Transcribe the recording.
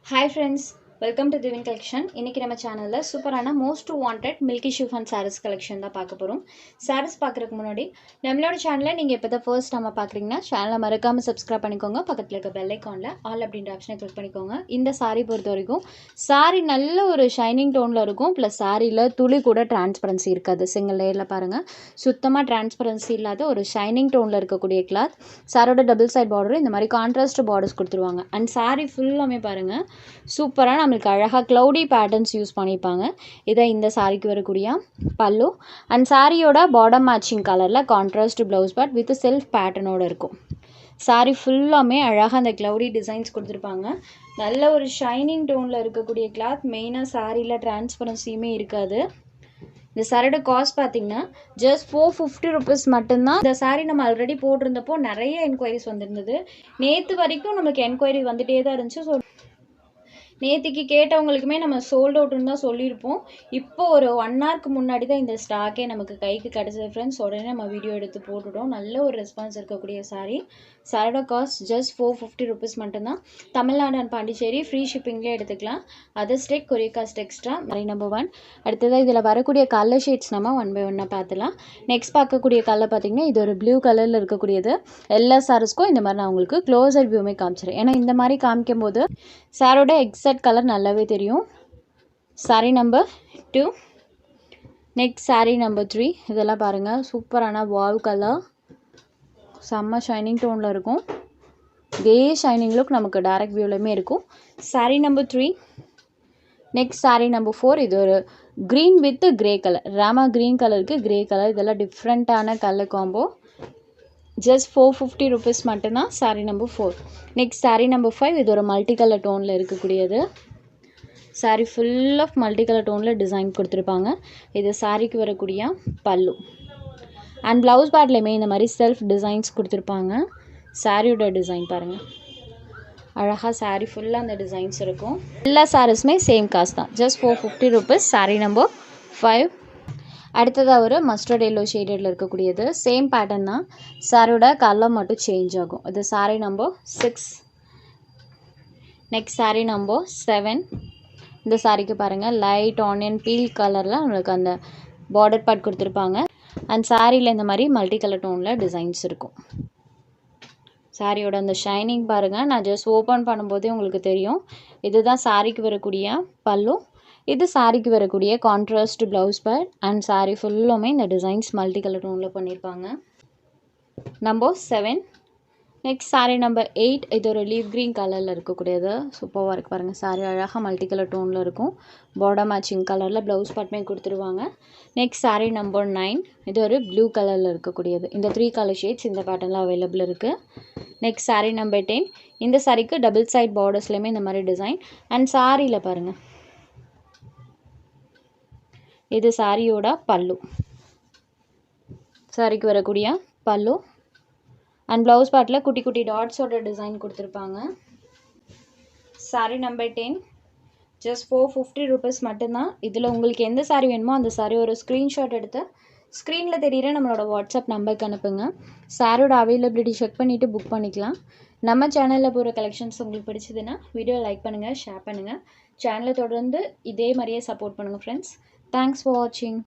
Hi friends, welcome to Divin Collection. இன்னைக்கு நம்ம சேனல்ல சூப்பரான most wanted milky chiffon saris collection தான் பார்க்க போறோம். சாரீஸ் பார்க்கறதுக்கு முன்னாடி நம்மளோட சேனலை நீங்க இப்போதான் ஃபர்ஸ்ட் டைம் பார்க்குறீங்கன்னா சேனலை மறக்காம சப்ஸ்கிரைப் பண்ணிக்கோங்க. பக்கத்துல இருக்க பெல் ஐகான்ல ஆல் அப்படின்ற ஆப்ஷனை கிளிக் பண்ணிக்கோங்க. இந்த சாரி பொறுத்த வரைக்கும் சாரி நல்ல ஒரு ஷைனிங் டோன்ல இருக்கும். ப்ளஸ் சாரியில் துளி கூட டிரான்ஸ்பரன்சி இருக்காது. சிங்கிள் லேயரில் பாருங்க, சுத்தமாக டிரான்ஸ்பரன்சி இல்லாத ஒரு ஷைனிங் டோன்ல இருக்கக்கூடிய கிளாத். சாரோட டபுள் சைட் பார்டர் இந்த மாதிரி கான்ட்ராஸ்ட் பார்டர்ஸ் கொடுத்துருவாங்க. அண்ட் சாரி ஃபுல்லாமே பாருங்க சூப்பராக நம்மளுக்கு அழகாக க்ளவுடி பேட்டர்ன்ஸ் யூஸ் பண்ணியிருப்பாங்க. இதை இந்த சாரிக்கு வரக்கூடிய பல்லு அண்ட் சாரியோட பாட்டம் மேட்சிங் கலரில் contrast blouse part with self பேட்டர்னோடு இருக்கும். சாரி ஃபுல்லாமே அழகாக அந்த க்ளவுடி டிசைன்ஸ் கொடுத்துருப்பாங்க. நல்ல ஒரு ஷைனிங் டோனில் இருக்கக்கூடிய கிளாத். மெயினாக சாரியில் டிரான்ஸ்பரன்சியுமே இருக்காது. இந்த சாரியோட காஸ்ட் பார்த்தீங்கன்னா ஜஸ்ட் 450 ருபீஸ் மட்டும்தான். இந்த சாரி நம்ம ஆல்ரெடி போட்டிருந்தப்போ நிறைய என்கொயரிஸ் வந்திருந்தது. நேற்று வரைக்கும் நம்மளுக்கு என்கொயரி வந்துகிட்டே தான் இருந்துச்சு. ஸோ நேற்றுக்கு கேட்டவங்களுக்குமே நம்ம சோல்ட் அவுட்டுன்னு தான் சொல்லியிருப்போம். இப்போ ஒரு 1 ஹவருக்கு முன்னாடி தான் இந்த ஸ்டாக்கே நமக்கு கைக்கு கிடச்சது ஃப்ரெண்ட்ஸ். உடனே நம்ம வீடியோ எடுத்து போட்டுட்டோம். நல்ல ஒரு ரெஸ்பான்ஸ் இருக்கக்கூடிய சாரீ. சாரியோட காஸ்ட் ஜஸ்ட் 450 ருபீஸ் மட்டும்தான். தமிழ்நாடு அண்ட் பாண்டிச்சேரி ஃப்ரீ ஷிப்பிங்லேயே எடுத்துக்கலாம். Other state courier cost extra. Sorry number 1. அடுத்ததாக இதில் வரக்கூடிய கலர் ஷேட்ஸ் நம்ம 1 by 1 பார்த்துலாம். நெக்ஸ்ட் பார்க்கக்கூடிய கலர் பார்த்திங்கன்னா இது ஒரு ப்ளூ கலரில் இருக்கக்கூடியது. எல்லா சாரீஸ்க்கும் இந்த மாதிரி நான் உங்களுக்கு க்ளோஸர் வியூமே காமிச்சிடுறேன். ஏன்னா இந்த மாதிரி காமிக்கும் போது சாரோட எக்ஸாக்ட் கலர் நல்லாவே தெரியும். Sorry number 2. Next sari number 3. இதெல்லாம் பாருங்கள், சூப்பரான வாவ் கலர், செம்ம ஷைனிங் டோனில் இருக்கும். இதே ஷைனிங் லுக் நமக்கு டைரக்ட் வியூலையுமே இருக்கும். Sari number 3. Next sari number 4. இது ஒரு green with grey colour, Rama green கலருக்கு கிரே கலர். இதெல்லாம் டிஃப்ரெண்ட்டான கலர் காம்போ. ஜஸ்ட் 450 ருபீஸ் மட்டும்தான். Sari number 4. Next sari number 5. இது ஒரு மல்டி கலர் டோனில் இருக்கக்கூடியது. Sari full of multi colour டோனில் டிசைன் கொடுத்துருப்பாங்க. இது சாரிக்கு வரக்கூடிய பல்லு அண்ட் ப்ளவுஸ் பார்ட்லேயுமே இந்த மாதிரி செல்ஃப் டிசைன்ஸ் கொடுத்துருப்பாங்க. சாரியோட டிசைன் பாருங்கள், அழகாக சாரி ஃபுல்லாக அந்த டிசைன்ஸ் இருக்கும். எல்லா சாரீஸுமே சேம் காஸ்ட் தான், ஜஸ்ட் 450 ருபீஸ். Sorry number 5. அடுத்ததாக ஒரு மஸ்டர்ட் எல்லோ ஷேடடில் இருக்கக்கூடியது. சேம் பேட்டர்ன் தான், சாரியோட கலர் மட்டும் சேஞ்ச் ஆகும். இது sorry number 6. Next sari number 7. இந்த சாரிக்கு பாருங்கள், லைட் ஆனியன் பீல் கலரில் நம்மளுக்கு அந்த பார்டர் பார்ட் கொடுத்துருப்பாங்க. அண்ட் சாரியில் இந்த மாதிரி மல்டி கலர் டோனில் டிசைன்ஸ் இருக்கும். சாரியோட அந்த ஷைனிங் பாருங்கள், நான் ஜஸ்ட் ஓப்பன் பண்ணும்போதே உங்களுக்கு தெரியும். இதுதான் சாரிக்கு வரக்கூடிய பல்லு. இது சாரிக்கு வரக்கூடிய contrast blouse part. And sorry ஃபுல்லுமே இந்த டிசைன்ஸ் மல்டி கலர் டோனில் பண்ணியிருப்பாங்க. நம்பர் 7. Next sari number 8. இது ஒரு லீவ் க்ரீன் கலரில் இருக்கக்கூடியது. சூப்பராக இருக்குது பாருங்கள். சாரி அழகாக மல்டி கலர் டோனில் இருக்கும். பார்டர் மேட்சிங் கலரில் ப்ளவுஸ் பார்ட்மே கொடுத்துருவாங்க. Next sari number 9. இது ஒரு ப்ளூ கலரில் இருக்கக்கூடியது. இந்த 3 கலர் ஷேட்ஸ் இந்த பேட்டர்னில் அவைலபிள் இருக்குது. Next sari number 10. இந்த சாரிக்கு டபுள் சைட் பார்டர்ஸ்லேயுமே இந்த மாதிரி டிசைன். அண்ட் சாரியில் பாருங்கள், இது சாரியோட பல்லு. சாரிக்கு வரக்கூடிய பல்லு அண்ட் ப்ளவுஸ் பார்ட்டில் குட்டி குட்டி டாட்ஸோட டிசைன் கொடுத்துருப்பாங்க. Sorry number 10. ஜஸ்ட் 450 ருபீஸ் மட்டும்தான். இதில் உங்களுக்கு எந்த சாரி வேணுமோ அந்த சாரி ஒரு ஸ்க்ரீன்ஷாட் எடுத்து ஸ்க்ரீனில் தெரிகிற நம்மளோட வாட்ஸ்அப் நம்பருக்கு அனுப்புங்க. சாரோட அவைலபிலிட்டி செக் பண்ணிவிட்டு புக் பண்ணிக்கலாம். நம்ம சேனலில் போகிற கலெக்ஷன்ஸ் உங்களுக்கு பிடிச்சதுன்னா வீடியோ லைக் பண்ணுங்கள், ஷேர் பண்ணுங்கள். சேனலை தொடர்ந்து இதே மாதிரியே சப்போர்ட் பண்ணுங்கள் ஃப்ரெண்ட்ஸ். தேங்க்ஸ் ஃபார் வாட்சிங்.